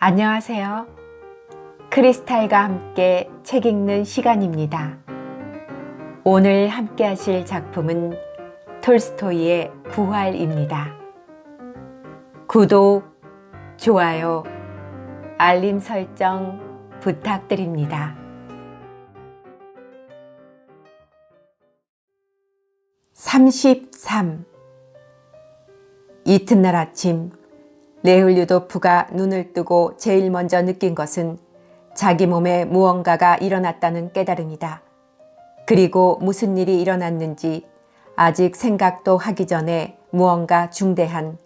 안녕하세요. 크리스탈과 함께 책 읽는 시간입니다. 오늘 함께 하실 작품은 톨스토이의 부활입니다. 구독, 좋아요, 알림 설정 부탁드립니다. 33. 이튿날 아침 레흐 류도프가 눈을 뜨고 제일 먼저 느낀 것은 자기 몸에 무언가가 일어났다는 깨달음이다. 그리고 무슨 일이 일어났는지 아직 생각도 하기 전에 무언가 중대한,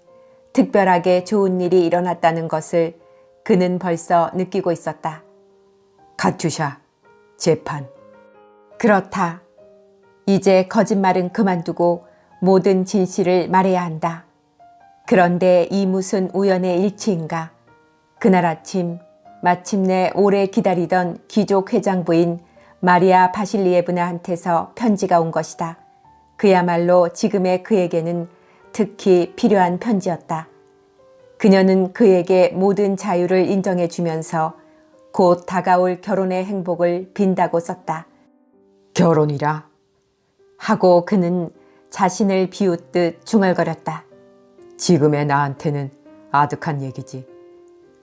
특별하게 좋은 일이 일어났다는 것을 그는 벌써 느끼고 있었다. 카투샤, 재판. 그렇다. 이제 거짓말은 그만두고 모든 진실을 말해야 한다. 그런데 이 무슨 우연의 일치인가. 그날 아침 마침내 오래 기다리던 귀족 회장부인 마리아 바실리예브나한테서 편지가 온 것이다. 그야말로 지금의 그에게는 특히 필요한 편지였다. 그녀는 그에게 모든 자유를 인정해 주면서 곧 다가올 결혼의 행복을 빈다고 썼다. 결혼이라? 하고 그는 자신을 비웃듯 중얼거렸다. 지금의 나한테는 아득한 얘기지.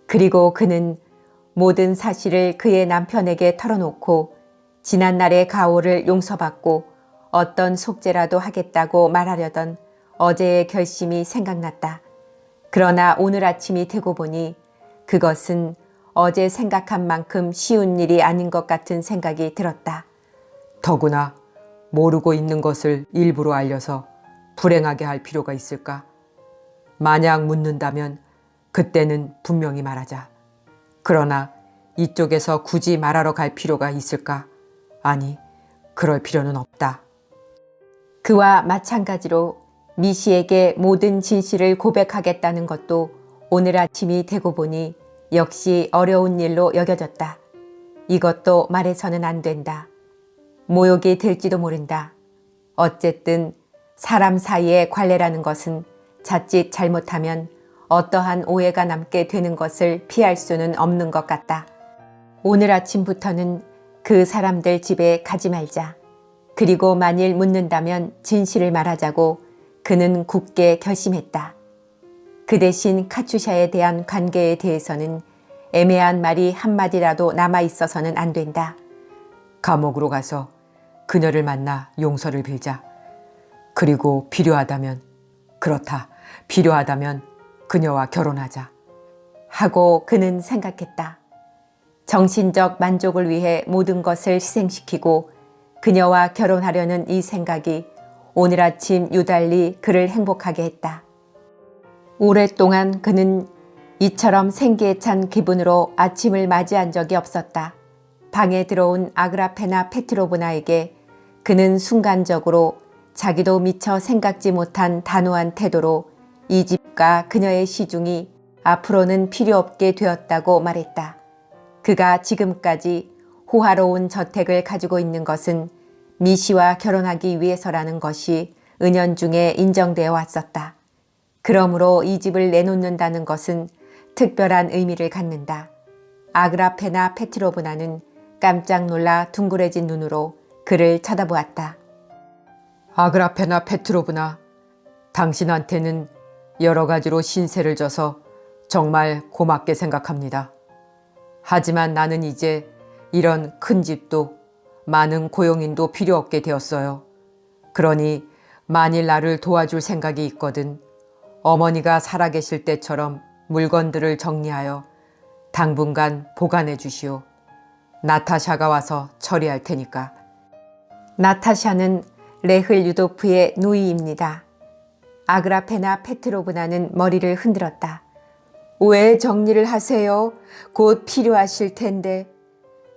그리고 그는 모든 사실을 그의 남편에게 털어놓고 지난날의 가오를 용서받고 어떤 속죄라도 하겠다고 말하려던 어제의 결심이 생각났다. 그러나 오늘 아침이 되고 보니 그것은 어제 생각한 만큼 쉬운 일이 아닌 것 같은 생각이 들었다. 더구나 모르고 있는 것을 일부러 알려서 불행하게 할 필요가 있을까? 만약 묻는다면 그때는 분명히 말하자. 그러나 이쪽에서 굳이 말하러 갈 필요가 있을까? 아니, 그럴 필요는 없다. 그와 마찬가지로 미시에게 모든 진실을 고백하겠다는 것도 오늘 아침이 되고 보니 역시 어려운 일로 여겨졌다. 이것도 말해서는 안 된다. 모욕이 될지도 모른다. 어쨌든 사람 사이의 관례라는 것은 자칫 잘못하면 어떠한 오해가 남게 되는 것을 피할 수는 없는 것 같다. 오늘 아침부터는 그 사람들 집에 가지 말자. 그리고 만일 묻는다면 진실을 말하자고 그는 굳게 결심했다. 그 대신 카투샤에 대한 관계에 대해서는 애매한 말이 한마디라도 남아있어서는 안 된다. 감옥으로 가서 그녀를 만나 용서를 빌자. 그리고 필요하다면, 그렇다, 필요하다면 그녀와 결혼하자. 하고 그는 생각했다. 정신적 만족을 위해 모든 것을 희생시키고 그녀와 결혼하려는 이 생각이 오늘 아침 유달리 그를 행복하게 했다. 오랫동안 그는 이처럼 생기에 찬 기분으로 아침을 맞이한 적이 없었다. 방에 들어온 아그라페나 페트로브나에게 그는 순간적으로 자기도 미처 생각지 못한 단호한 태도로 이 집과 그녀의 시중이 앞으로는 필요 없게 되었다고 말했다. 그가 지금까지 호화로운 저택을 가지고 있는 것은 미시와 결혼하기 위해서라는 것이 은연중에 인정되어 왔었다. 그러므로 이 집을 내놓는다는 것은 특별한 의미를 갖는다. 아그라페나 페트로브나는 깜짝 놀라 둥그레진 눈으로 그를 쳐다보았다. 아그라페나 페트로브나, 당신한테는 여러 가지로 신세를 져서 정말 고맙게 생각합니다. 하지만 나는 이제 이런 큰 집도 많은 고용인도 필요 없게 되었어요. 그러니 만일 나를 도와줄 생각이 있거든 어머니가 살아계실 때처럼 물건들을 정리하여 당분간 보관해 주시오. 나타샤가 와서 처리할 테니까. 나타샤는 레흐 류도프의 누이입니다. 아그라페나 페트로브나는 머리를 흔들었다. 왜 정리를 하세요? 곧 필요하실 텐데.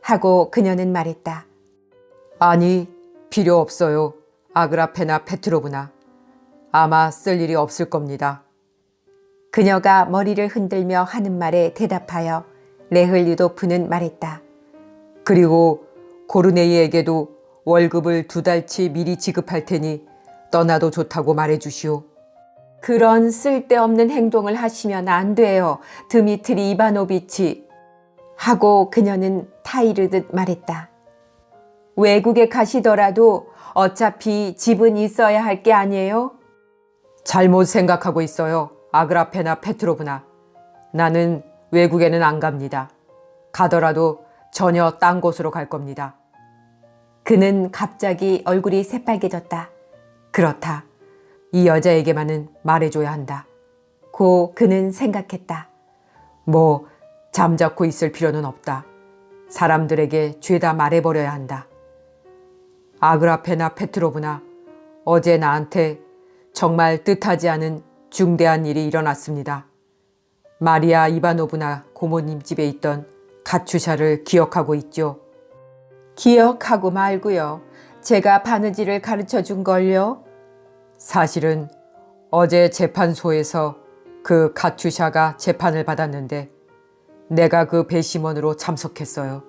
하고 그녀는 말했다. 아니, 필요 없어요. 아그라페나 페트로브나. 아마 쓸 일이 없을 겁니다. 그녀가 머리를 흔들며 하는 말에 대답하여 레흐 류도프는 말했다. 그리고 고르네이에게도 월급을 2달치 미리 지급할 테니 떠나도 좋다고 말해 주시오. 그런 쓸데없는 행동을 하시면 안 돼요. 드미트리 이바노비치. 하고 그녀는 타이르듯 말했다. 외국에 가시더라도 어차피 집은 있어야 할 게 아니에요? 잘못 생각하고 있어요. 아그라페나 페트로브나. 나는 외국에는 안 갑니다. 가더라도 전혀 딴 곳으로 갈 겁니다. 그는 갑자기 얼굴이 새빨개졌다. 그렇다. 이 여자에게만은 말해줘야 한다. 고 그는 생각했다. 뭐 잠자코 있을 필요는 없다. 사람들에게 죄다 말해버려야 한다. 아그라페나 페트로브나, 어제 나한테 정말 뜻하지 않은 중대한 일이 일어났습니다. 마리아 이바노브나 고모님 집에 있던 가추샤를 기억하고 있죠? 기억하고 말고요. 제가 바느질을 가르쳐 준 걸요. 사실은 어제 재판소에서 그 가추샤가 재판을 받았는데 내가 그 배심원으로 참석했어요.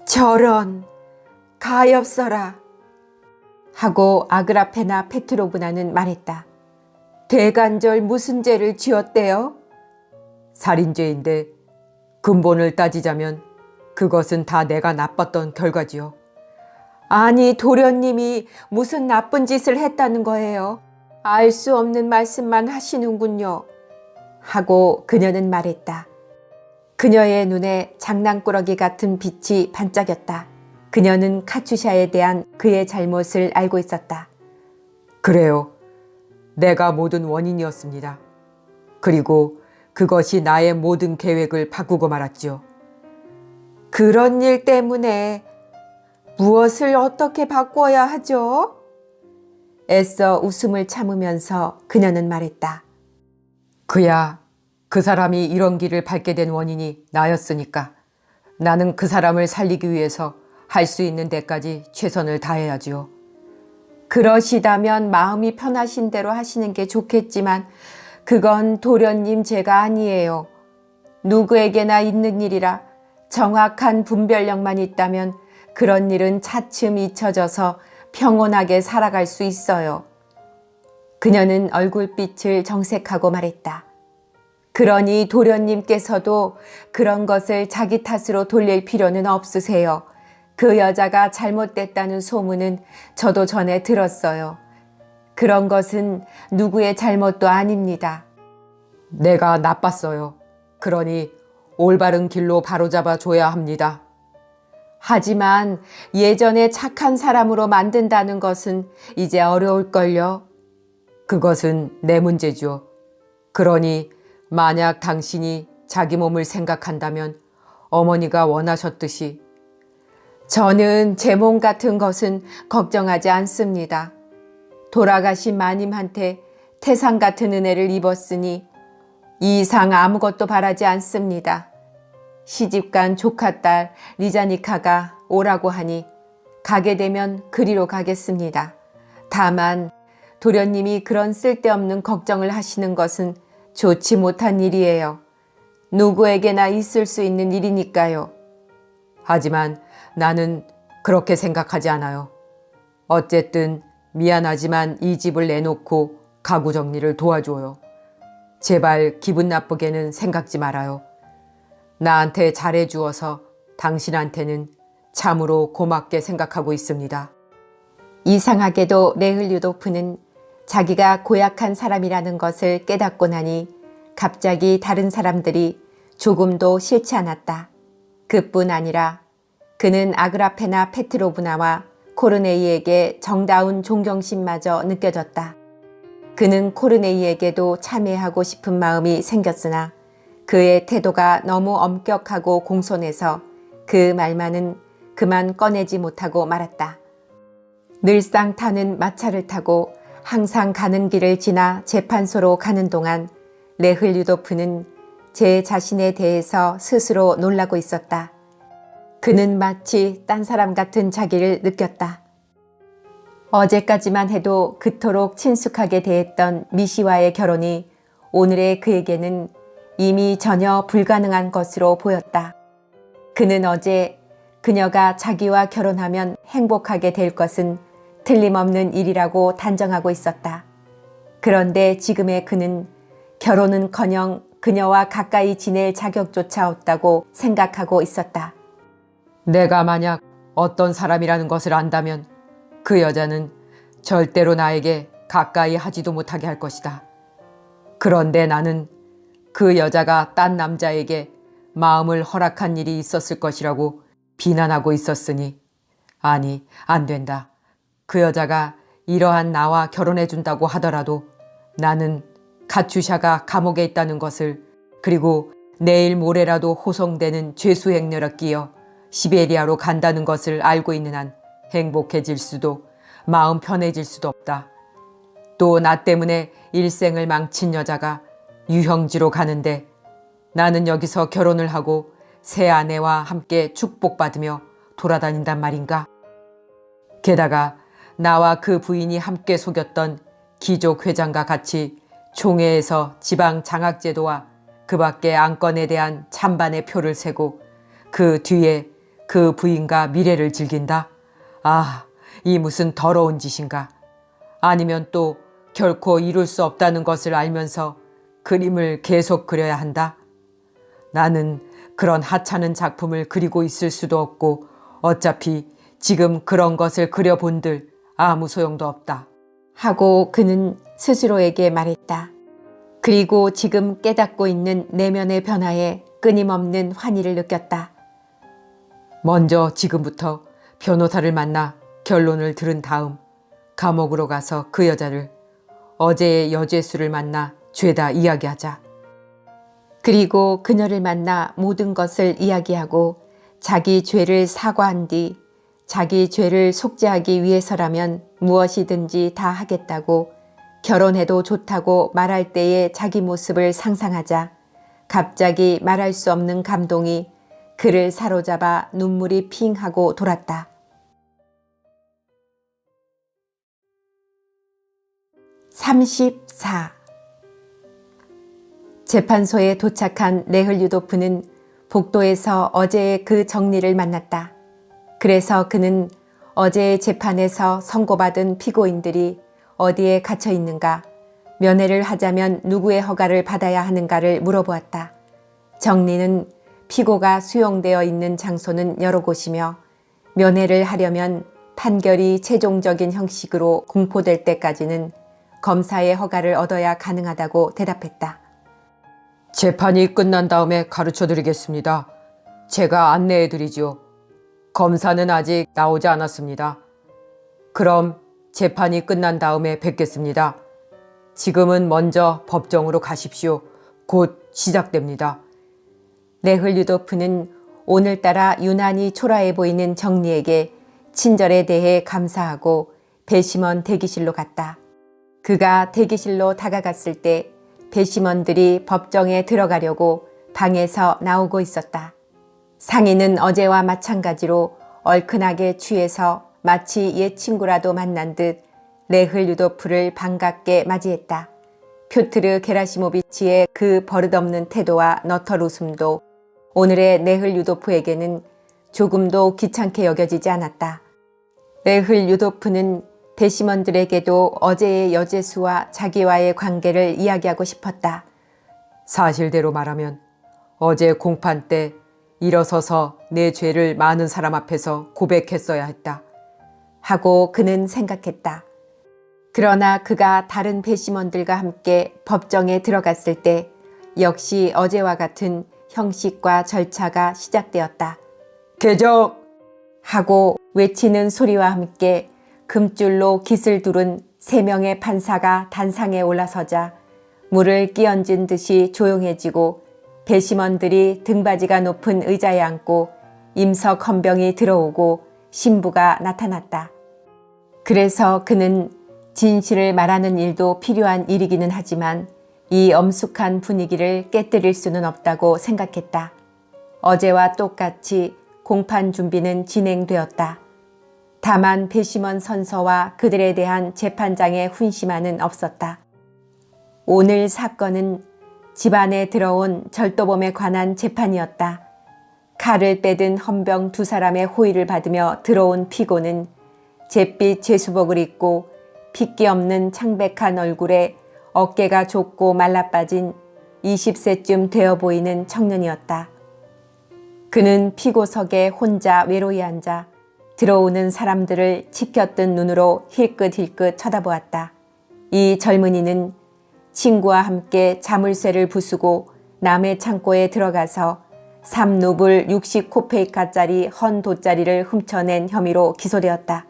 저런, 가엾어라. 하고 아그라페나 페트로브나는 말했다. 대간절 무슨 죄를 지었대요? 살인죄인데 근본을 따지자면 그것은 다 내가 나빴던 결과지요. 아니, 도련님이 무슨 나쁜 짓을 했다는 거예요? 알 수 없는 말씀만 하시는군요. 하고 그녀는 말했다. 그녀의 눈에 장난꾸러기 같은 빛이 반짝였다. 그녀는 카추샤에 대한 그의 잘못을 알고 있었다. 그래요. 내가 모든 원인이었습니다. 그리고 그것이 나의 모든 계획을 바꾸고 말았지요. 그런 일 때문에 무엇을 어떻게 바꿔야 하죠? 애써 웃음을 참으면서 그녀는 말했다. 그야 그 사람이 이런 길을 밟게 된 원인이 나였으니까 나는 그 사람을 살리기 위해서 할 수 있는 데까지 최선을 다해야지요. 그러시다면 마음이 편하신 대로 하시는 게 좋겠지만 그건 도련님 죄가 아니에요. 누구에게나 있는 일이라 정확한 분별력만 있다면 그런 일은 차츰 잊혀져서 평온하게 살아갈 수 있어요. 그녀는 얼굴빛을 정색하고 말했다. 그러니 도련님께서도 그런 것을 자기 탓으로 돌릴 필요는 없으세요. 그 여자가 잘못됐다는 소문은 저도 전에 들었어요. 그런 것은 누구의 잘못도 아닙니다. 내가 나빴어요. 그러니 올바른 길로 바로잡아 줘야 합니다. 하지만 예전에 착한 사람으로 만든다는 것은 이제 어려울걸요. 그것은 내 문제죠. 그러니 만약 당신이 자기 몸을 생각한다면 어머니가 원하셨듯이 저는 제 몸 같은 것은 걱정하지 않습니다. 돌아가신 마님한테 태상 같은 은혜를 입었으니 이 이상 아무것도 바라지 않습니다. 시집간 조카딸 리자니카가 오라고 하니 가게 되면 그리로 가겠습니다. 다만 도련님이 그런 쓸데없는 걱정을 하시는 것은 좋지 못한 일이에요. 누구에게나 있을 수 있는 일이니까요. 하지만 나는 그렇게 생각하지 않아요. 어쨌든 미안하지만 이 집을 내놓고 가구 정리를 도와줘요. 제발 기분 나쁘게는 생각지 말아요. 나한테 잘해주어서 당신한테는 참으로 고맙게 생각하고 있습니다. 이상하게도 레흘류도프는 자기가 고약한 사람이라는 것을 깨닫고 나니 갑자기 다른 사람들이 조금도 싫지 않았다. 그뿐 아니라 그는 아그라페나 페트로브나와 코르네이에게 정다운 존경심마저 느껴졌다. 그는 코르네이에게도 참회하고 싶은 마음이 생겼으나 그의 태도가 너무 엄격하고 공손해서 그 말만은 그만 꺼내지 못하고 말았다. 늘상 타는 마차를 타고 항상 가는 길을 지나 재판소로 가는 동안 레흘류도프는 제 자신에 대해서 스스로 놀라고 있었다. 그는 마치 딴 사람 같은 자기를 느꼈다. 어제까지만 해도 그토록 친숙하게 대했던 미시와의 결혼이 오늘의 그에게는 이미 전혀 불가능한 것으로 보였다. 그는 어제 그녀가 자기와 결혼하면 행복하게 될 것은 틀림없는 일이라고 단정하고 있었다. 그런데 지금의 그는 결혼은커녕 그녀와 가까이 지낼 자격조차 없다고 생각하고 있었다. 내가 만약 어떤 사람이라는 것을 안다면 그 여자는 절대로 나에게 가까이 하지도 못하게 할 것이다. 그런데 나는 그 여자가 딴 남자에게 마음을 허락한 일이 있었을 것이라고 비난하고 있었으니 아니, 안 된다. 그 여자가 이러한 나와 결혼해준다고 하더라도 나는 카츄샤가 감옥에 있다는 것을 그리고 내일 모레라도 호송되는 죄수행렬에 끼어 시베리아로 간다는 것을 알고 있는 한 행복해질 수도 마음 편해질 수도 없다. 또 나 때문에 일생을 망친 여자가 유형지로 가는데 나는 여기서 결혼을 하고 새 아내와 함께 축복받으며 돌아다닌단 말인가? 게다가 나와 그 부인이 함께 속였던 귀족 회장과 같이 총회에서 지방 장학제도와 그 밖의 안건에 대한 찬반의 표를 세고 그 뒤에 그 부인과 미래를 즐긴다? 아, 이 무슨 더러운 짓인가? 아니면 또 결코 이룰 수 없다는 것을 알면서 그림을 계속 그려야 한다? 나는 그런 하찮은 작품을 그리고 있을 수도 없고 어차피 지금 그런 것을 그려본들 아무 소용도 없다. 하고 그는 스스로에게 말했다. 그리고 지금 깨닫고 있는 내면의 변화에 끊임없는 환희를 느꼈다. 먼저 지금부터 변호사를 만나 결론을 들은 다음 감옥으로 가서 그 여자를 어제의 여죄수를 만나 죄다 이야기하자. 그리고 그녀를 만나 모든 것을 이야기하고 자기 죄를 사과한 뒤 자기 죄를 속죄하기 위해서라면 무엇이든지 다 하겠다고 결혼해도 좋다고 말할 때의 자기 모습을 상상하자 갑자기 말할 수 없는 감동이 그를 사로잡아 눈물이 핑 하고 돌았다. 34. 재판소에 도착한 레흘유도프는 복도에서 어제의 그 정리를 만났다. 그래서 그는 어제의 재판에서 선고받은 피고인들이 어디에 갇혀 있는가, 면회를 하자면 누구의 허가를 받아야 하는가를 물어보았다. 정리는 피고가 수용되어 있는 장소는 여러 곳이며 면회를 하려면 판결이 최종적인 형식으로 공포될 때까지는 검사의 허가를 얻어야 가능하다고 대답했다. 재판이 끝난 다음에 가르쳐드리겠습니다. 제가 안내해드리지요. 검사는 아직 나오지 않았습니다. 그럼 재판이 끝난 다음에 뵙겠습니다. 지금은 먼저 법정으로 가십시오. 곧 시작됩니다. 레흘유도프는 오늘따라 유난히 초라해 보이는 정리에게 친절에 대해 감사하고 배심원 대기실로 갔다. 그가 대기실로 다가갔을 때 배심원들이 법정에 들어가려고 방에서 나오고 있었다. 상인은 어제와 마찬가지로 얼큰하게 취해서 마치 옛 친구라도 만난 듯 레흘유도프를 반갑게 맞이했다. 표트르 게라시모비치의 그 버릇없는 태도와 너털 웃음도 오늘의 레흘유도프에게는 조금도 귀찮게 여겨지지 않았다. 레흘유도프는 배심원들에게도 어제의 여죄수와 자기와의 관계를 이야기하고 싶었다. 사실대로 말하면 어제 공판 때 일어서서 내 죄를 많은 사람 앞에서 고백했어야 했다. 하고 그는 생각했다. 그러나 그가 다른 배심원들과 함께 법정에 들어갔을 때 역시 어제와 같은 형식과 절차가 시작되었다. 개정! 하고 외치는 소리와 함께 금줄로 깃을 두른 3명의 판사가 단상에 올라서자 물을 끼얹은 듯이 조용해지고 배심원들이 등받이가 높은 의자에 앉고 임석 헌병이 들어오고 신부가 나타났다. 그래서 그는 진실을 말하는 일도 필요한 일이기는 하지만 이 엄숙한 분위기를 깨뜨릴 수는 없다고 생각했다. 어제와 똑같이 공판 준비는 진행되었다. 다만 배심원 선서와 그들에 대한 재판장의 훈시만은 없었다. 오늘 사건은 집안에 들어온 절도범에 관한 재판이었다. 칼을 빼든 헌병 2사람의 호의를 받으며 들어온 피고는 잿빛 죄수복을 입고 핏기 없는 창백한 얼굴에 어깨가 좁고 말라빠진 20세쯤 되어 보이는 청년이었다. 그는 피고석에 혼자 외로이 앉아 들어오는 사람들을 치켜뜬 눈으로 힐끗힐끗 쳐다보았다. 이 젊은이는 친구와 함께 자물쇠를 부수고 남의 창고에 들어가서 3루블 60코페이카짜리 헌 돗자리를 훔쳐낸 혐의로 기소되었다.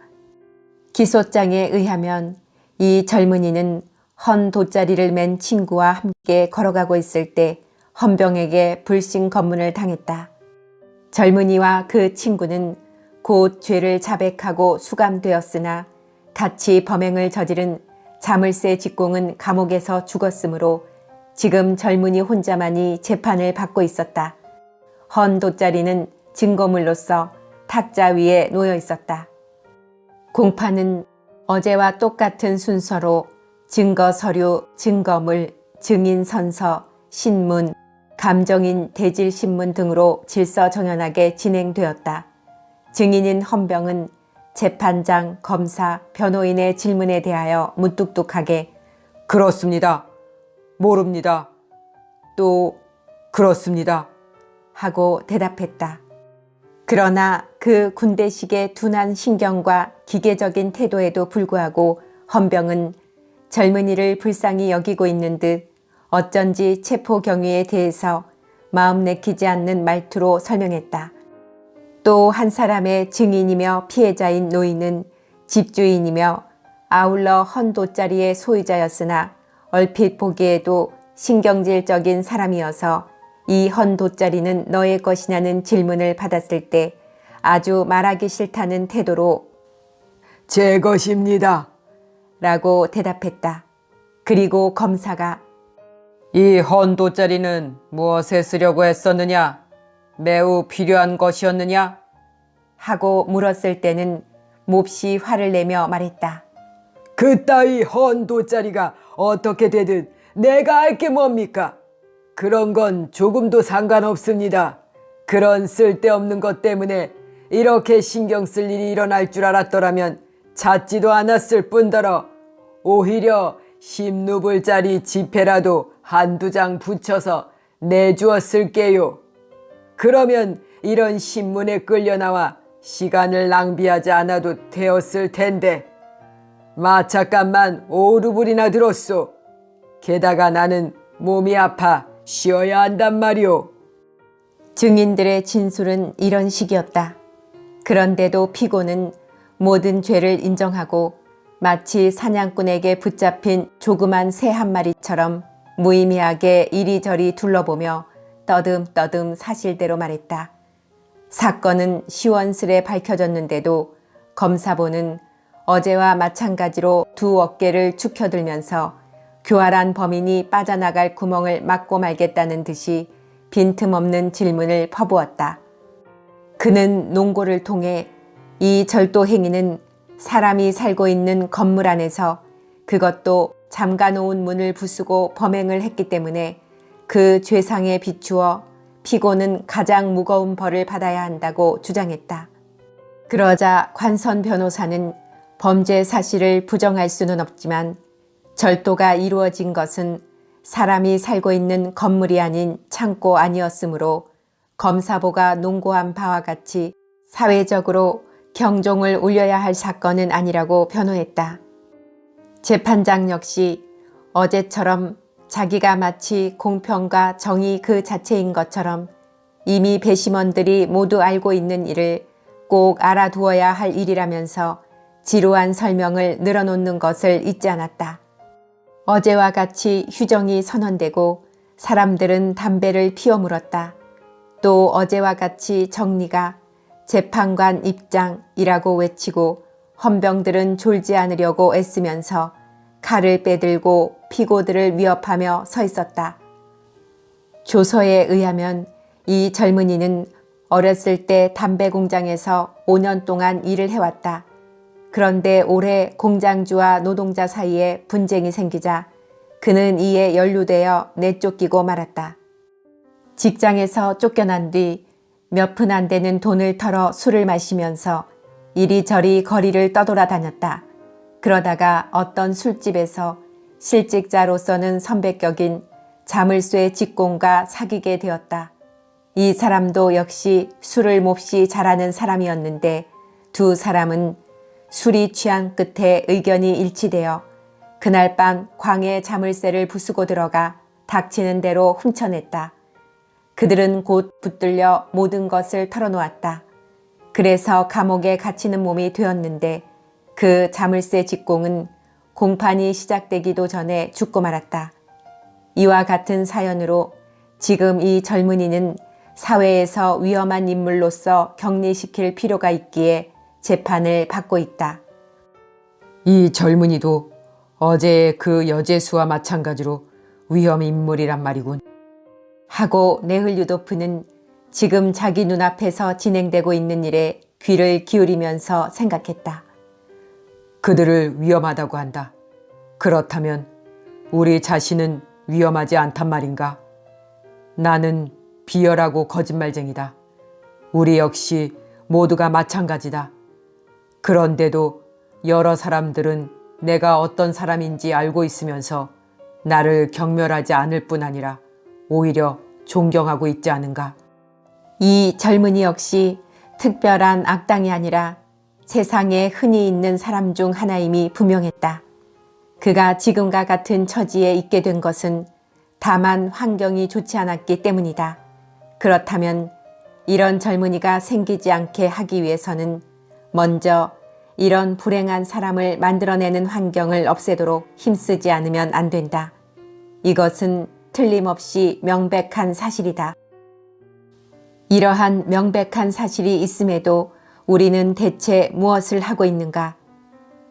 기소장에 의하면 이 젊은이는 헌 돗자리를 맨 친구와 함께 걸어가고 있을 때 헌병에게 불신 검문을 당했다. 젊은이와 그 친구는 곧 죄를 자백하고 수감되었으나 같이 범행을 저지른 자물쇠 직공은 감옥에서 죽었으므로 지금 젊은이 혼자만이 재판을 받고 있었다. 헌 돗자리는 증거물로서 탁자 위에 놓여 있었다. 공판은 어제와 똑같은 순서로 증거 서류, 증거물, 증인 선서, 신문, 감정인 대질 신문 등으로 질서정연하게 진행되었다. 증인인 헌병은 재판장, 검사, 변호인의 질문에 대하여 무뚝뚝하게 그렇습니다. 모릅니다. 또 그렇습니다. 하고 대답했다. 그러나 그 군대식의 둔한 신경과 기계적인 태도에도 불구하고 헌병은 젊은이를 불쌍히 여기고 있는 듯 어쩐지 체포 경위에 대해서 마음 내키지 않는 말투로 설명했다. 또 한 사람의 증인이며 피해자인 노인은 집주인이며 아울러 헌 돗자리의 소유자였으나 얼핏 보기에도 신경질적인 사람이어서 이 헌 돗자리는 너의 것이냐는 질문을 받았을 때 아주 말하기 싫다는 태도로 제 것입니다. 라고 대답했다. 그리고 검사가 이 헌 돗자리는 무엇에 쓰려고 했었느냐? 매우 필요한 것이었느냐? 하고 물었을 때는 몹시 화를 내며 말했다. 그따위 헌 돗자리가 어떻게 되든 내가 알 게 뭡니까? 그런 건 조금도 상관없습니다. 그런 쓸데없는 것 때문에 이렇게 신경 쓸 일이 일어날 줄 알았더라면 찾지도 않았을 뿐더러 오히려 10루블짜리 지폐라도 한두 장 붙여서 내주었을게요. 그러면 이런 신문에 끌려나와 시간을 낭비하지 않아도 되었을 텐데 마차값만 5루블이나 들었소. 게다가 나는 몸이 아파 쉬어야 한단 말이오. 증인들의 진술은 이런 식이었다. 그런데도 피고는 모든 죄를 인정하고 마치 사냥꾼에게 붙잡힌 조그만 새 한 마리처럼 무의미하게 이리저리 둘러보며 떠듬떠듬 사실대로 말했다. 사건은 시원스레 밝혀졌는데도 검사보는 어제와 마찬가지로 두 어깨를 축혀들면서 교활한 범인이 빠져나갈 구멍을 막고 말겠다는 듯이 빈틈없는 질문을 퍼부었다. 그는 농고를 통해 이 절도 행위는 사람이 살고 있는 건물 안에서 그것도 잠가놓은 문을 부수고 범행을 했기 때문에 그 죄상에 비추어 피고는 가장 무거운 벌을 받아야 한다고 주장했다. 그러자 관선 변호사는 범죄 사실을 부정할 수는 없지만 절도가 이루어진 것은 사람이 살고 있는 건물이 아닌 창고 아니었으므로 검사보가 농고한 바와 같이 사회적으로 경종을 울려야 할 사건은 아니라고 변호했다. 재판장 역시 어제처럼 자기가 마치 공평과 정의 그 자체인 것처럼 이미 배심원들이 모두 알고 있는 일을 꼭 알아두어야 할 일이라면서 지루한 설명을 늘어놓는 것을 잊지 않았다. 어제와 같이 휴정이 선언되고 사람들은 담배를 피워 물었다. 또 어제와 같이 정리가 재판관 입장이라고 외치고 헌병들은 졸지 않으려고 애쓰면서 칼을 빼들고 피고들을 위협하며 서 있었다. 조서에 의하면 이 젊은이는 어렸을 때 담배 공장에서 5년 동안 일을 해왔다. 그런데 올해 공장주와 노동자 사이에 분쟁이 생기자 그는 이에 연루되어 내쫓기고 말았다. 직장에서 쫓겨난 뒤 몇 푼 안 되는 돈을 털어 술을 마시면서 이리저리 거리를 떠돌아다녔다. 그러다가 어떤 술집에서 실직자로서는 선배격인 자물쇠 직공과 사귀게 되었다. 이 사람도 역시 술을 몹시 잘하는 사람이었는데 두 사람은 술이 취한 끝에 의견이 일치되어 그날 밤 광해 자물쇠를 부수고 들어가 닥치는 대로 훔쳐냈다. 그들은 곧 붙들려 모든 것을 털어놓았다. 그래서 감옥에 갇히는 몸이 되었는데 그 자물쇠 직공은 공판이 시작되기도 전에 죽고 말았다. 이와 같은 사연으로 지금 이 젊은이는 사회에서 위험한 인물로서 격리시킬 필요가 있기에 재판을 받고 있다. 이 젊은이도 어제의 그 여제수와 마찬가지로 위험 인물이란 말이군. 하고 네흘류도프는 지금 자기 눈앞에서 진행되고 있는 일에 귀를 기울이면서 생각했다. 그들을 위험하다고 한다. 그렇다면 우리 자신은 위험하지 않단 말인가? 나는 비열하고 거짓말쟁이다. 우리 역시 모두가 마찬가지다. 그런데도 여러 사람들은 내가 어떤 사람인지 알고 있으면서 나를 경멸하지 않을 뿐 아니라 오히려 존경하고 있지 않은가? 이 젊은이 역시 특별한 악당이 아니라 세상에 흔히 있는 사람 중 하나임이 분명했다. 그가 지금과 같은 처지에 있게 된 것은 다만 환경이 좋지 않았기 때문이다. 그렇다면 이런 젊은이가 생기지 않게 하기 위해서는 먼저 이런 불행한 사람을 만들어내는 환경을 없애도록 힘쓰지 않으면 안 된다. 이것은 틀림없이 명백한 사실이다. 이러한 명백한 사실이 있음에도 우리는 대체 무엇을 하고 있는가?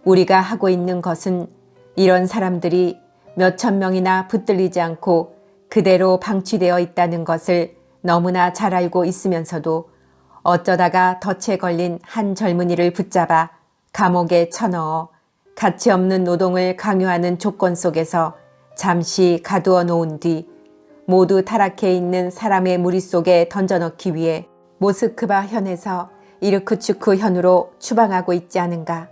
우리가 하고 있는 것은 이런 사람들이 몇천 명이나 붙들리지 않고 그대로 방치되어 있다는 것을 너무나 잘 알고 있으면서도 어쩌다가 덫에 걸린 한 젊은이를 붙잡아 감옥에 쳐넣어 가치 없는 노동을 강요하는 조건 속에서 잠시 가두어 놓은 뒤 모두 타락해 있는 사람의 무리 속에 던져넣기 위해 모스크바 현에서 이르크츠크 현으로 추방하고 있지 않은가.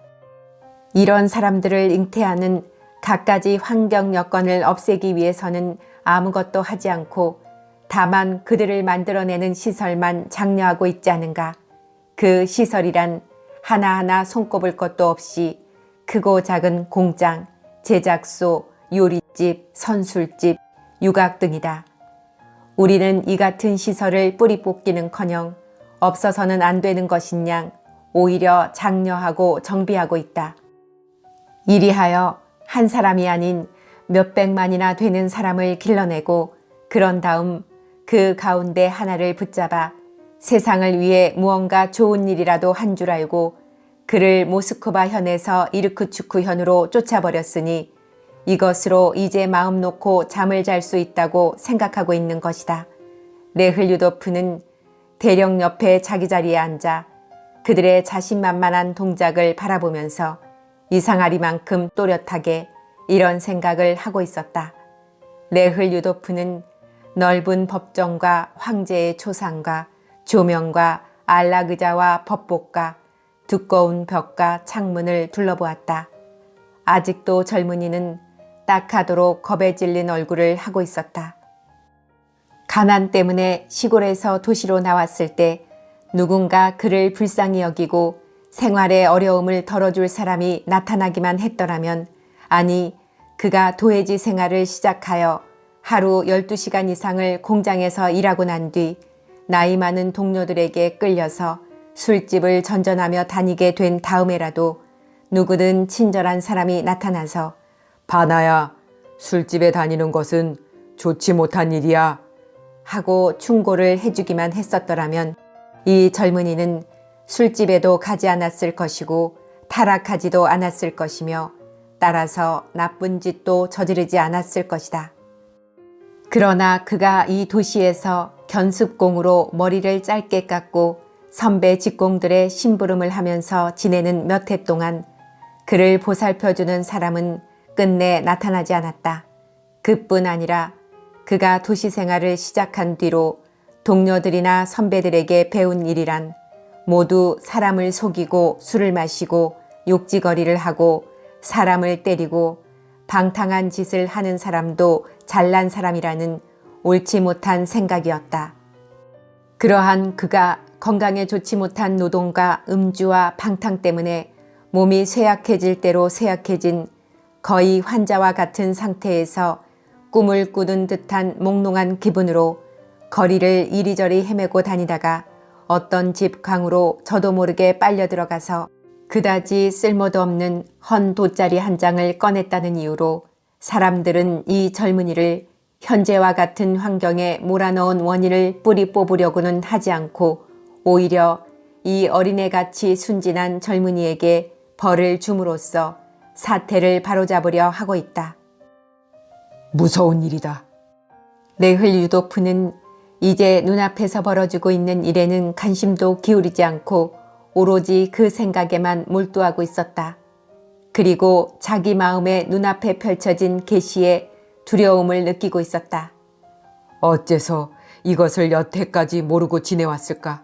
이런 사람들을 잉태하는 갖가지 환경 여건을 없애기 위해서는 아무것도 하지 않고 다만 그들을 만들어내는 시설만 장려하고 있지 않은가. 그 시설이란 하나하나 손꼽을 것도 없이 크고 작은 공장, 제작소, 요리집, 선술집, 유각 등이다. 우리는 이 같은 시설을 뿌리 뽑기는커녕 없어서는 안 되는 것인 양 오히려 장려하고 정비하고 있다. 이리하여 한 사람이 아닌 몇백만이나 되는 사람을 길러내고 그런 다음 그 가운데 하나를 붙잡아 세상을 위해 무언가 좋은 일이라도 한 줄 알고 그를 모스크바 현에서 이르크츠크 현으로 쫓아버렸으니 이것으로 이제 마음 놓고 잠을 잘 수 있다고 생각하고 있는 것이다. 네흘류도프는 대령 옆에 자기 자리에 앉아 그들의 자신만만한 동작을 바라보면서 이상하리만큼 또렷하게 이런 생각을 하고 있었다. 네흘류도프는 넓은 법정과 황제의 초상과 조명과 안락의자와 법복과 두꺼운 벽과 창문을 둘러보았다. 아직도 젊은이는 딱하도록 겁에 질린 얼굴을 하고 있었다. 가난 때문에 시골에서 도시로 나왔을 때 누군가 그를 불쌍히 여기고 생활의 어려움을 덜어줄 사람이 나타나기만 했더라면, 아니 그가 도해지 생활을 시작하여 하루 12시간 이상을 공장에서 일하고 난 뒤 나이 많은 동료들에게 끌려서 술집을 전전하며 다니게 된 다음에라도 누구든 친절한 사람이 나타나서 바나야, 술집에 다니는 것은 좋지 못한 일이야 하고 충고를 해주기만 했었더라면 이 젊은이는 술집에도 가지 않았을 것이고 타락하지도 않았을 것이며 따라서 나쁜 짓도 저지르지 않았을 것이다. 그러나 그가 이 도시에서 견습공으로 머리를 짧게 깎고 선배 직공들의 심부름을 하면서 지내는 몇 해 동안 그를 보살펴주는 사람은 끝내 나타나지 않았다. 그뿐 아니라 그가 도시 생활을 시작한 뒤로 동료들이나 선배들에게 배운 일이란 모두 사람을 속이고 술을 마시고 욕지거리를 하고 사람을 때리고 방탕한 짓을 하는 사람도 잘난 사람이라는 옳지 못한 생각이었다. 그러한 그가 건강에 좋지 못한 노동과 음주와 방탕 때문에 몸이 쇠약해질 대로 쇠약해진 거의 환자와 같은 상태에서 꿈을 꾸는 듯한 몽롱한 기분으로 거리를 이리저리 헤매고 다니다가 어떤 집 강으로 저도 모르게 빨려 들어가서 그다지 쓸모도 없는 헌 돗자리 한 장을 꺼냈다는 이유로 사람들은 이 젊은이를 현재와 같은 환경에 몰아넣은 원인을 뿌리 뽑으려고는 하지 않고 오히려 이 어린애같이 순진한 젊은이에게 벌을 줌으로써 사태를 바로잡으려 하고 있다. 무서운 일이다. 레흘 유도프는 이제 눈앞에서 벌어지고 있는 일에는 관심도 기울이지 않고 오로지 그 생각에만 몰두하고 있었다. 그리고 자기 마음의 눈앞에 펼쳐진 계시에 두려움을 느끼고 있었다. 어째서 이것을 여태까지 모르고 지내왔을까?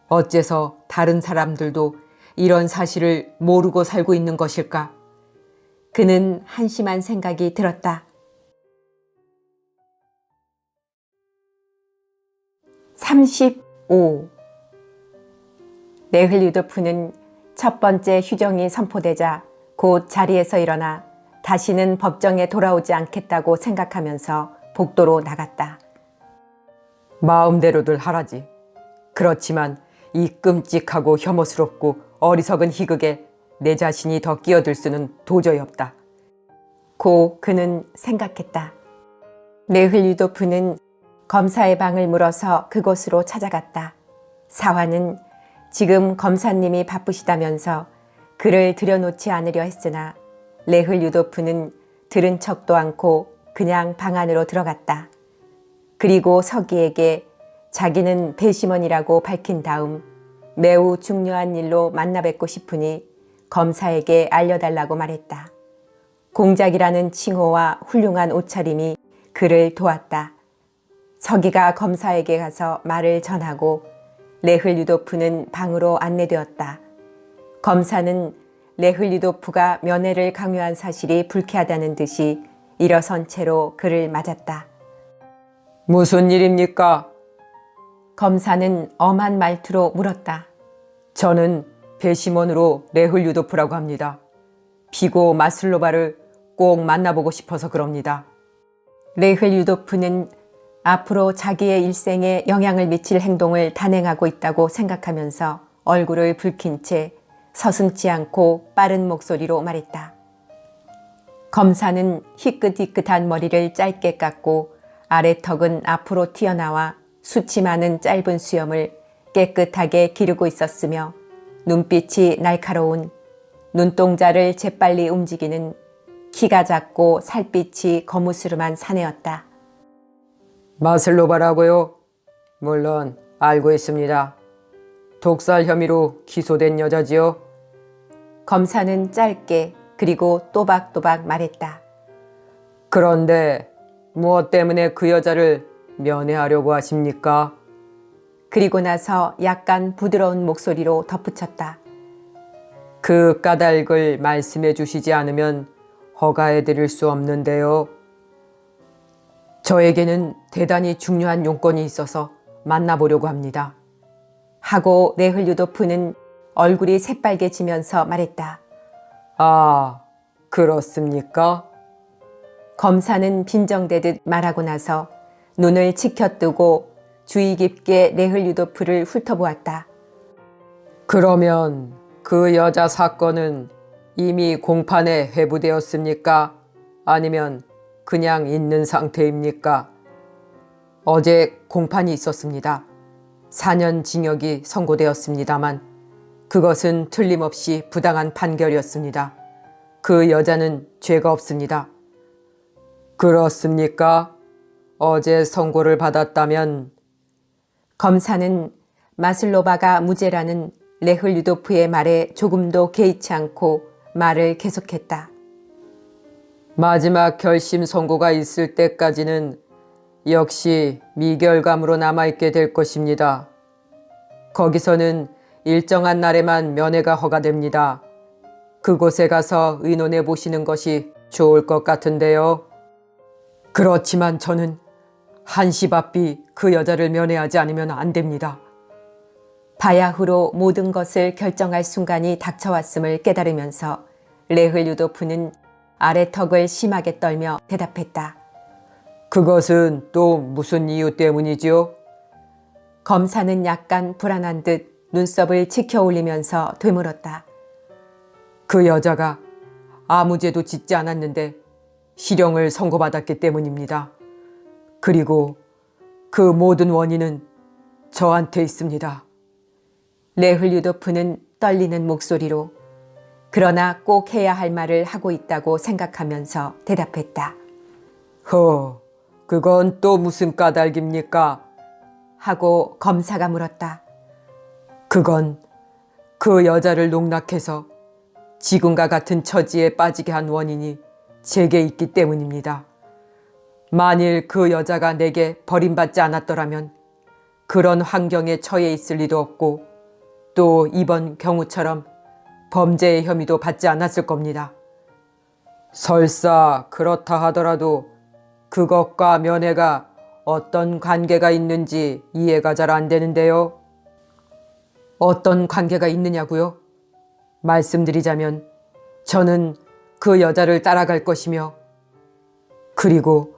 어째서 다른 사람들도 이런 사실을 모르고 살고 있는 것일까? 그는 한심한 생각이 들었다. 35. 레흘 유도프는 첫 번째 휴정이 선포되자 곧 자리에서 일어나 다시는 법정에 돌아오지 않겠다고 생각하면서 복도로 나갔다. 마음대로들 하라지. 그렇지만 이 끔찍하고 혐오스럽고 어리석은 희극에 내 자신이 더 끼어들 수는 도저히 없다. 고 그는 생각했다. 레흘 유도프는 검사의 방을 물어서 그곳으로 찾아갔다. 사화는 지금 검사님이 바쁘시다면서 그를 들여놓지 않으려 했으나 레흘 유도프는 들은 척도 않고 그냥 방 안으로 들어갔다. 그리고 서기에게 자기는 배심원이라고 밝힌 다음 매우 중요한 일로 만나 뵙고 싶으니 검사에게 알려달라고 말했다. 공작이라는 칭호와 훌륭한 옷차림이 그를 도왔다. 서기가 검사에게 가서 말을 전하고 레흘 유도프는 방으로 안내되었다. 검사는 레흘 유도프가 면회를 강요한 사실이 불쾌하다는 듯이 일어선 채로 그를 맞았다. 무슨 일입니까? 검사는 엄한 말투로 물었다. 저는 배심원으로 레흘 유도프라고 합니다. 피고 마슬로바를 꼭 만나보고 싶어서 그럽니다. 레흘 유도프는 앞으로 자기의 일생에 영향을 미칠 행동을 단행하고 있다고 생각하면서 얼굴을 붉힌 채 서슴지 않고 빠른 목소리로 말했다. 검사는 희끗희끗한 머리를 짧게 깎고 아래턱은 앞으로 튀어나와 수치 많은 짧은 수염을 깨끗하게 기르고 있었으며 눈빛이 날카로운 눈동자를 재빨리 움직이는 키가 작고 살빛이 거무스름한 사내였다. 마슬로바라고요? 물론 알고 있습니다. 독살 혐의로 기소된 여자지요? 검사는 짧게 그리고 또박또박 말했다. 그런데 무엇 때문에 그 여자를 면회하려고 하십니까? 그리고 나서 약간 부드러운 목소리로 덧붙였다. 그 까닭을 말씀해 주시지 않으면 허가해 드릴 수 없는데요. 저에게는 대단히 중요한 용건이 있어서 만나보려고 합니다. 하고 레흘 유도프는 얼굴이 새빨개지면서 말했다. 아, 그렇습니까? 검사는 빈정대듯 말하고 나서 눈을 치켜뜨고 주의 깊게 레흘 유도프를 훑어보았다. 그러면 그 여자 사건은 이미 공판에 회부되었습니까? 아니면 그냥 있는 상태입니까? 어제 공판이 있었습니다. 4년 징역이 선고되었습니다만 그것은 틀림없이 부당한 판결이었습니다. 그 여자는 죄가 없습니다. 그렇습니까? 어제 선고를 받았다면 검사는 마슬로바가 무죄라는 레흘 유도프의 말에 조금도 개의치 않고 말을 계속했다. 마지막 결심 선고가 있을 때까지는 역시 미결감으로 남아있게 될 것입니다. 거기서는 일정한 날에만 면회가 허가됩니다. 그곳에 가서 의논해 보시는 것이 좋을 것 같은데요. 그렇지만 저는 한시바삐 그 여자를 면회하지 않으면 안 됩니다. 바야흐로 모든 것을 결정할 순간이 닥쳐왔음을 깨달으면서 레흐 류도프는 아래턱을 심하게 떨며 대답했다. 그것은 또 무슨 이유 때문이지요? 검사는 약간 불안한 듯 눈썹을 치켜 올리면서 되물었다. 그 여자가 아무 죄도 짓지 않았는데 실형을 선고받았기 때문입니다. 그리고 그 모든 원인은 저한테 있습니다. 레흐 류도프는 떨리는 목소리로 그러나 꼭 해야 할 말을 하고 있다고 생각하면서 대답했다. 그건 또 무슨 까닭입니까? 하고 검사가 물었다. 그건 그 여자를 농락해서 지금과 같은 처지에 빠지게 한 원인이 제게 있기 때문입니다. 만일 그 여자가 내게 버림받지 않았더라면 그런 환경에 처해 있을 리도 없고 또 이번 경우처럼 범죄의 혐의도 받지 않았을 겁니다. 설사 그렇다 하더라도 그것과 면회가 어떤 관계가 있는지 이해가 잘 안 되는데요. 어떤 관계가 있느냐고요? 말씀드리자면 저는 그 여자를 따라갈 것이며 그리고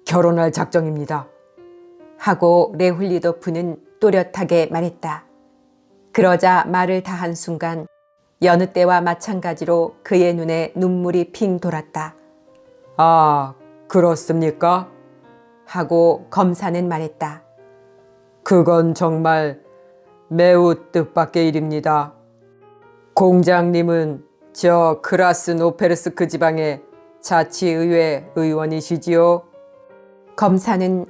결혼할 작정입니다. 하고 레흐 류도프는 또렷하게 말했다. 그러자 말을 다 한 순간 여느 때와 마찬가지로 그의 눈에 눈물이 핑 돌았다. 아, 그렇습니까? 하고 검사는 말했다. 그건 정말 매우 뜻밖의 일입니다. 공장님은 저 크라스노페르스크 지방의 자치의회 의원이시지요? 검사는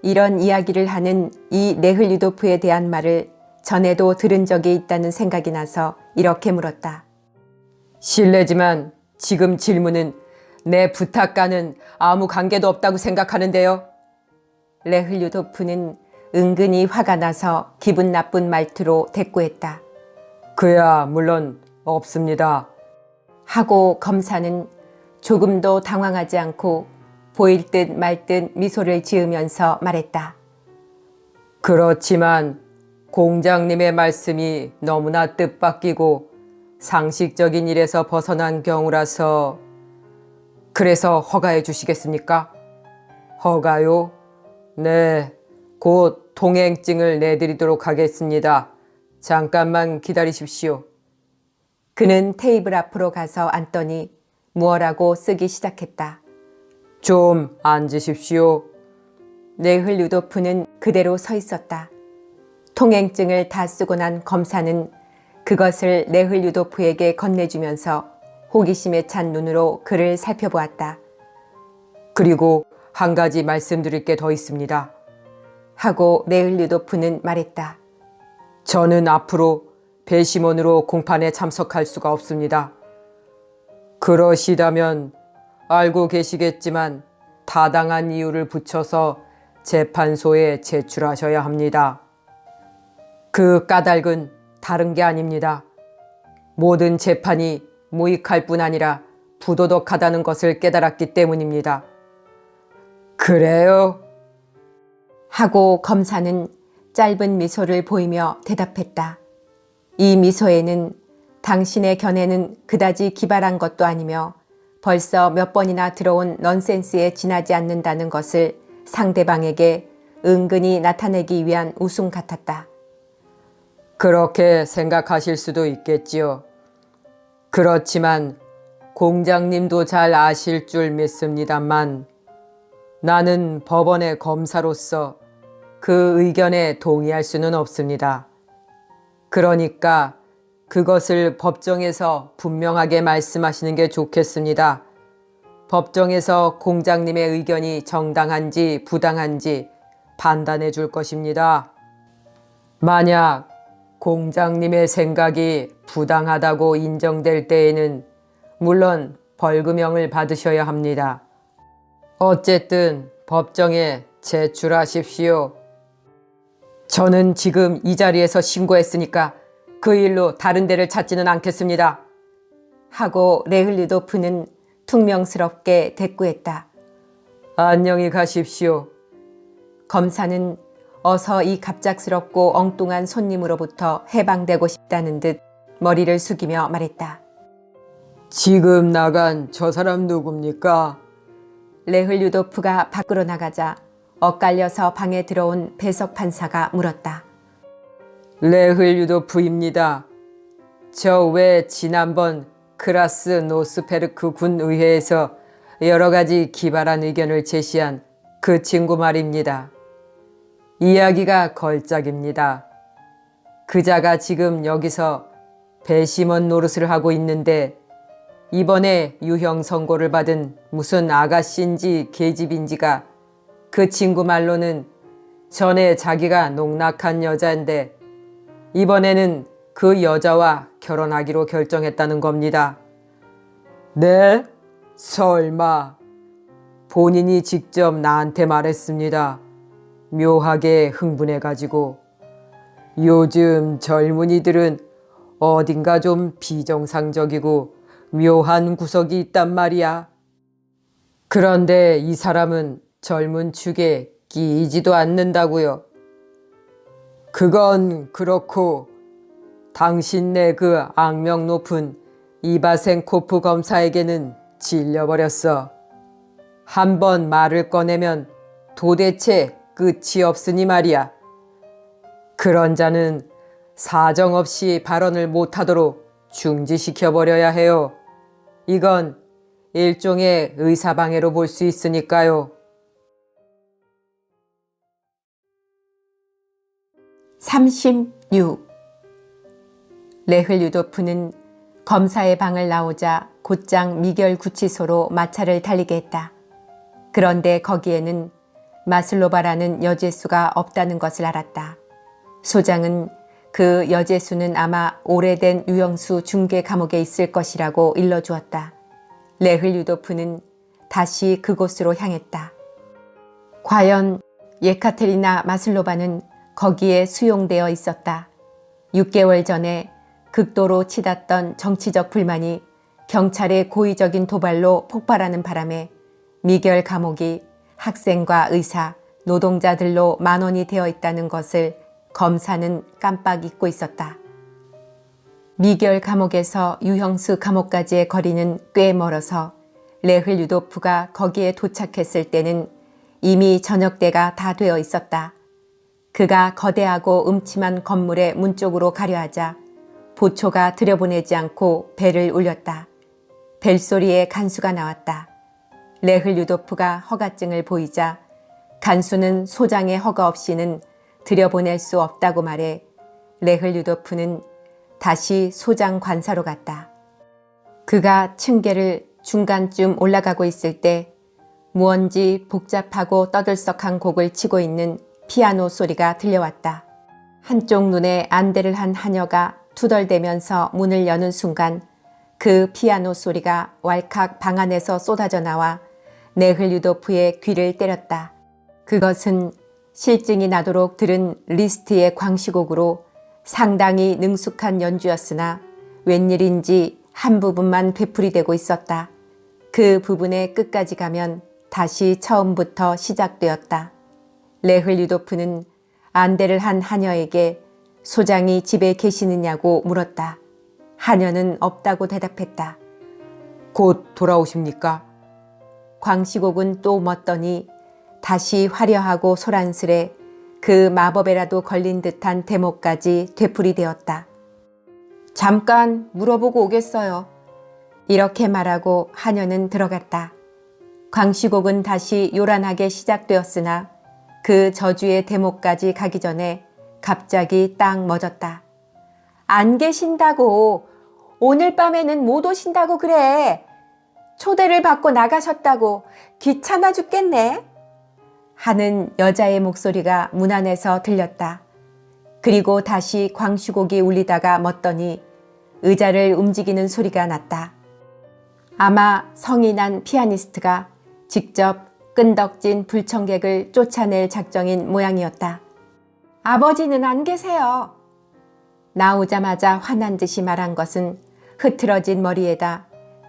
이런 이야기를 하는 이 레흐 류도프에 대한 말을 전에도 들은 적이 있다는 생각이 나서 이렇게 물었다. 실례지만 지금 질문은 내 부탁과는 아무 관계도 없다고 생각하는데요. 레흐 류도프는 은근히 화가 나서 기분 나쁜 말투로 대꾸했다. 그야 물론 없습니다. 하고 검사는 조금도 당황하지 않고 보일 듯 말 듯 미소를 지으면서 말했다. 그렇지만 공장님의 말씀이 너무나 뜻밖이고 상식적인 일에서 벗어난 경우라서 그래서 허가해 주시겠습니까? 허가요? 네, 곧 통행증을 내드리도록 하겠습니다. 잠깐만 기다리십시오. 그는 테이블 앞으로 가서 앉더니 무어라고 쓰기 시작했다. 좀 앉으십시오. 레흐 류도프는 그대로 서 있었다. 통행증을 다 쓰고 난 검사는 그것을 레흐 류도프에게 건네주면서 호기심에 찬 눈으로 그를 살펴보았다. 그리고 한 가지 말씀드릴 게 더 있습니다. 하고 레흐 류도프는 말했다. 저는 앞으로 배심원으로 공판에 참석할 수가 없습니다. 그러시다면 알고 계시겠지만 타당한 이유를 붙여서 재판소에 제출하셔야 합니다. 그 까닭은 다른 게 아닙니다. 모든 재판이 무익할 뿐 아니라 부도덕하다는 것을 깨달았기 때문입니다. 그래요? 하고 검사는 짧은 미소를 보이며 대답했다. 이 미소에는 당신의 견해는 그다지 기발한 것도 아니며 벌써 몇 번이나 들어온 넌센스에 지나지 않는다는 것을 상대방에게 은근히 나타내기 위한 웃음 같았다. 그렇게 생각하실 수도 있겠지요. 그렇지만 공장님도 잘 아실 줄 믿습니다만 나는 법원의 검사로서 그 의견에 동의할 수는 없습니다. 그러니까 그것을 법정에서 분명하게 말씀하시는 게 좋겠습니다. 법정에서 공장님의 의견이 정당한지 부당한지 판단해 줄 것입니다. 만약 공장님의 생각이 부당하다고 인정될 때에는 물론 벌금형을 받으셔야 합니다. 어쨌든 법정에 제출하십시오. 저는 지금 이 자리에서 신고했으니까 그 일로 다른 데를 찾지는 않겠습니다. 하고 레흐 류도프는 퉁명스럽게 대꾸했다. 안녕히 가십시오. 검사는 어서 이 갑작스럽고 엉뚱한 손님으로부터 해방되고 싶다는 듯 머리를 숙이며 말했다. 지금 나간 저 사람 누굽니까? 레흘류도프가 밖으로 나가자 엇갈려서 방에 들어온 배석 판사가 물었다. 레흘유도프입니다. 저 왜 지난번 크라스 노스페르크 군의회에서 여러 가지 기발한 의견을 제시한 그 친구 말입니다. 이야기가 걸작입니다. 그자가 지금 여기서 배심원 노릇을 하고 있는데 이번에 유형 선고를 받은 무슨 아가씨인지 계집인지가 그 친구 말로는 전에 자기가 농락한 여자인데 이번에는 그 여자와 결혼하기로 결정했다는 겁니다. 네? 설마. 본인이 직접 나한테 말했습니다. 묘하게 흥분해가지고. 요즘 젊은이들은 어딘가 좀 비정상적이고 묘한 구석이 있단 말이야. 그런데 이 사람은 젊은 축에 끼이지도 않는다고요. 그건 그렇고 당신네 그 악명 높은 이바센코프 검사에게는 질려버렸어. 한번 말을 꺼내면 도대체 끝이 없으니 말이야. 그런 자는 사정없이 발언을 못하도록 중지시켜버려야 해요. 이건 일종의 의사방해로 볼 수 있으니까요. 36. 레흘유도프는 검사의 방을 나오자 곧장 미결 구치소로 마차를 달리게 했다. 그런데 거기에는 마슬로바라는 여제수가 없다는 것을 알았다. 소장은 그 여제수는 아마 오래된 유형수 중계 감옥에 있을 것이라고 일러주었다. 레흘유도프는 다시 그곳으로 향했다. 과연 예카테리나 마슬로바는 거기에 수용되어 있었다. 6개월 전에 극도로 치닫던 정치적 불만이 경찰의 고의적인 도발로 폭발하는 바람에 미결 감옥이 학생과 의사, 노동자들로 만원이 되어 있다는 것을 검사는 깜빡 잊고 있었다. 미결 감옥에서 유형수 감옥까지의 거리는 꽤 멀어서 레흘유도프가 거기에 도착했을 때는 이미 저녁 때가 다 되어 있었다. 그가 거대하고 음침한 건물의 문 쪽으로 가려 하자 보초가 들여보내지 않고 벨을 울렸다. 벨소리에 간수가 나왔다. 레흘유도프가 허가증을 보이자 간수는 소장의 허가 없이는 들여보낼 수 없다고 말해 레흘유도프는 다시 소장 관사로 갔다. 그가 층계를 중간쯤 올라가고 있을 때 무언지 복잡하고 떠들썩한 곡을 치고 있는 피아노 소리가 들려왔다. 한쪽 눈에 안대를 한 하녀가 투덜대면서 문을 여는 순간 그 피아노 소리가 왈칵 방 안에서 쏟아져 나와 레흘유도프의 귀를 때렸다. 그것은 실증이 나도록 들은 리스트의 광시곡으로 상당히 능숙한 연주였으나 웬일인지 한 부분만 되풀이되고 있었다. 그 부분의 끝까지 가면 다시 처음부터 시작되었다. 레흘유도프는 안대를 한 하녀에게 소장이 집에 계시느냐고 물었다. 하녀는 없다고 대답했다. 곧 돌아오십니까? 광시곡은 또 멎더니 다시 화려하고 소란스레 그 마법에라도 걸린 듯한 대목까지 되풀이되었다. 잠깐 물어보고 오겠어요. 이렇게 말하고 하녀는 들어갔다. 광시곡은 다시 요란하게 시작되었으나 그 저주의 대목까지 가기 전에 갑자기 딱 멎었다. 안 계신다고. 오늘 밤에는 못 오신다고 그래. 초대를 받고 나가셨다고. 귀찮아 죽겠네. 하는 여자의 목소리가 문 안에서 들렸다. 그리고 다시 광시곡이 울리다가 멎더니 의자를 움직이는 소리가 났다. 아마 성이 난 피아니스트가 직접 끈덕진 불청객을 쫓아낼 작정인 모양이었다. 아버지는 안 계세요. 나오자마자 화난 듯이 말한 것은 흐트러진 머리에다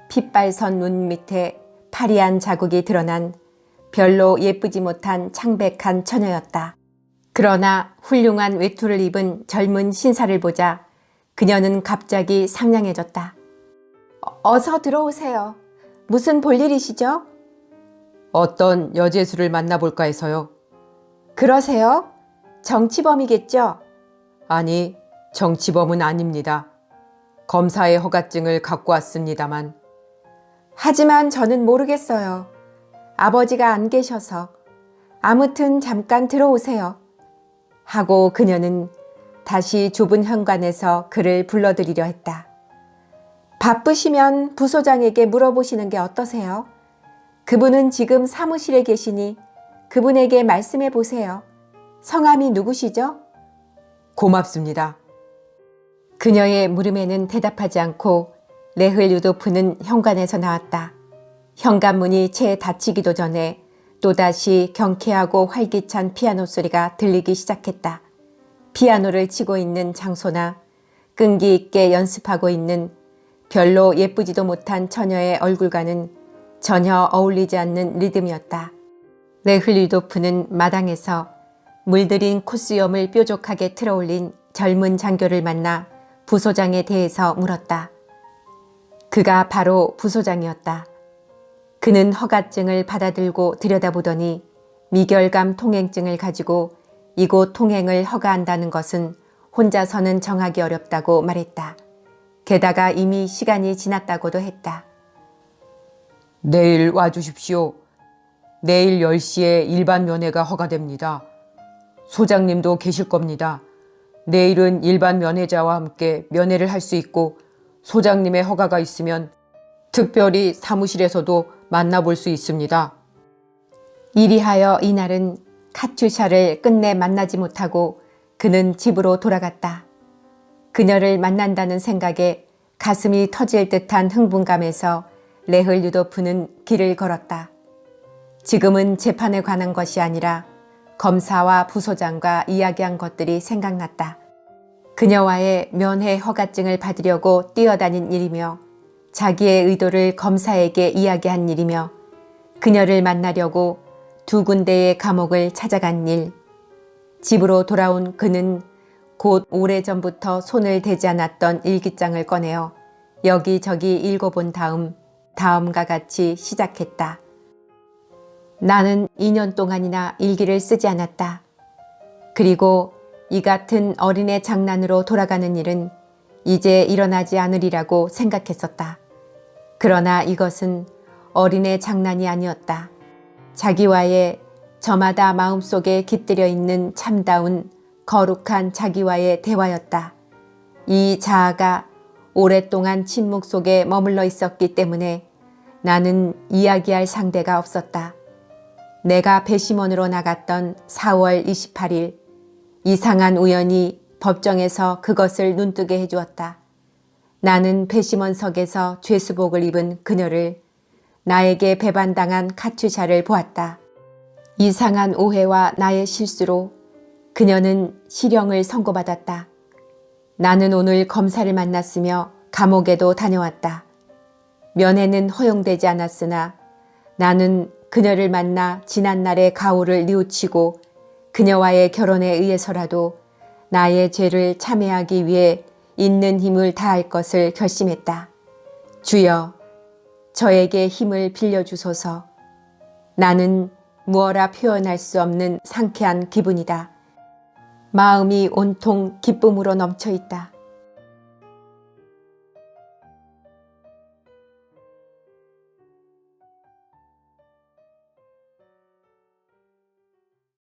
핏발선 눈 밑에 파리한 자국이 드러난 별로 예쁘지 못한 창백한 처녀였다. 그러나 훌륭한 외투를 입은 젊은 신사를 보자 그녀는 갑자기 상냥해졌다. 어서 들어오세요. 무슨 볼일이시죠? 어떤 여제수를 만나볼까 해서요. 그러세요? 정치범이겠죠? 아니, 정치범은 아닙니다. 검사의 허가증을 갖고 왔습니다만. 하지만 저는 모르겠어요. 아버지가 안 계셔서. 아무튼 잠깐 들어오세요. 하고 그녀는 다시 좁은 현관에서 그를 불러들이려 했다. 바쁘시면 부소장에게 물어보시는 게 어떠세요? 그분은 지금 사무실에 계시니 그분에게 말씀해 보세요. 성함이 누구시죠? 고맙습니다. 그녀의 물음에는 대답하지 않고 레흐 류도프는 현관에서 나왔다. 현관문이 채 닫히기도 전에 또다시 경쾌하고 활기찬 피아노 소리가 들리기 시작했다. 피아노를 치고 있는 장소나 끈기 있게 연습하고 있는 별로 예쁘지도 못한 처녀의 얼굴과는 전혀 어울리지 않는 리듬이었다. 레흐 류도프는 마당에서 물들인 콧수염을 뾰족하게 틀어올린 젊은 장교를 만나 부소장에 대해서 물었다. 그가 바로 부소장이었다. 그는 허가증을 받아들고 들여다보더니 미결감 통행증을 가지고 이곳 통행을 허가한다는 것은 혼자서는 정하기 어렵다고 말했다. 게다가 이미 시간이 지났다고도 했다. 내일 와주십시오. 내일 10시에 일반 면회가 허가됩니다. 소장님도 계실 겁니다. 내일은 일반 면회자와 함께 면회를 할 수 있고 소장님의 허가가 있으면 특별히 사무실에서도 만나볼 수 있습니다. 이리하여 이날은 카츄샤를 끝내 만나지 못하고 그는 집으로 돌아갔다. 그녀를 만난다는 생각에 가슴이 터질 듯한 흥분감에서 레흐 류도프는 길을 걸었다. 지금은 재판에 관한 것이 아니라 검사와 부소장과 이야기한 것들이 생각났다. 그녀와의 면회 허가증을 받으려고 뛰어다닌 일이며 자기의 의도를 검사에게 이야기한 일이며 그녀를 만나려고 두 군데의 감옥을 찾아간 일. 집으로 돌아온 그는 곧 오래전부터 손을 대지 않았던 일기장을 꺼내어 여기저기 읽어본 다음과 같이 시작했다. 나는 2년 동안이나 일기를 쓰지 않았다. 그리고 이 같은 어린애 장난으로 돌아가는 일은 이제 일어나지 않으리라고 생각했었다. 그러나 이것은 어린애 장난이 아니었다. 자기와의 저마다 마음속에 깃들여 있는 참다운 거룩한 자기와의 대화였다. 이 자아가 오랫동안 침묵 속에 머물러 있었기 때문에 나는 이야기할 상대가 없었다. 내가 배심원으로 나갔던 4월 28일 이상한 우연이 법정에서 그것을 눈뜨게 해주었다. 나는 배심원석에서 죄수복을 입은 그녀를 나에게 배반당한 카츄샤를 보았다. 이상한 오해와 나의 실수로 그녀는 실형을 선고받았다. 나는 오늘 검사를 만났으며 감옥에도 다녀왔다. 면회는 허용되지 않았으나 나는 그녀를 만나 지난날의 가오를 뉘우치고 그녀와의 결혼에 의해서라도 나의 죄를 참회하기 위해 있는 힘을 다할 것을 결심했다. 주여, 저에게 힘을 빌려주소서. 나는 무어라 표현할 수 없는 상쾌한 기분이다. 마음이 온통 기쁨으로 넘쳐 있다.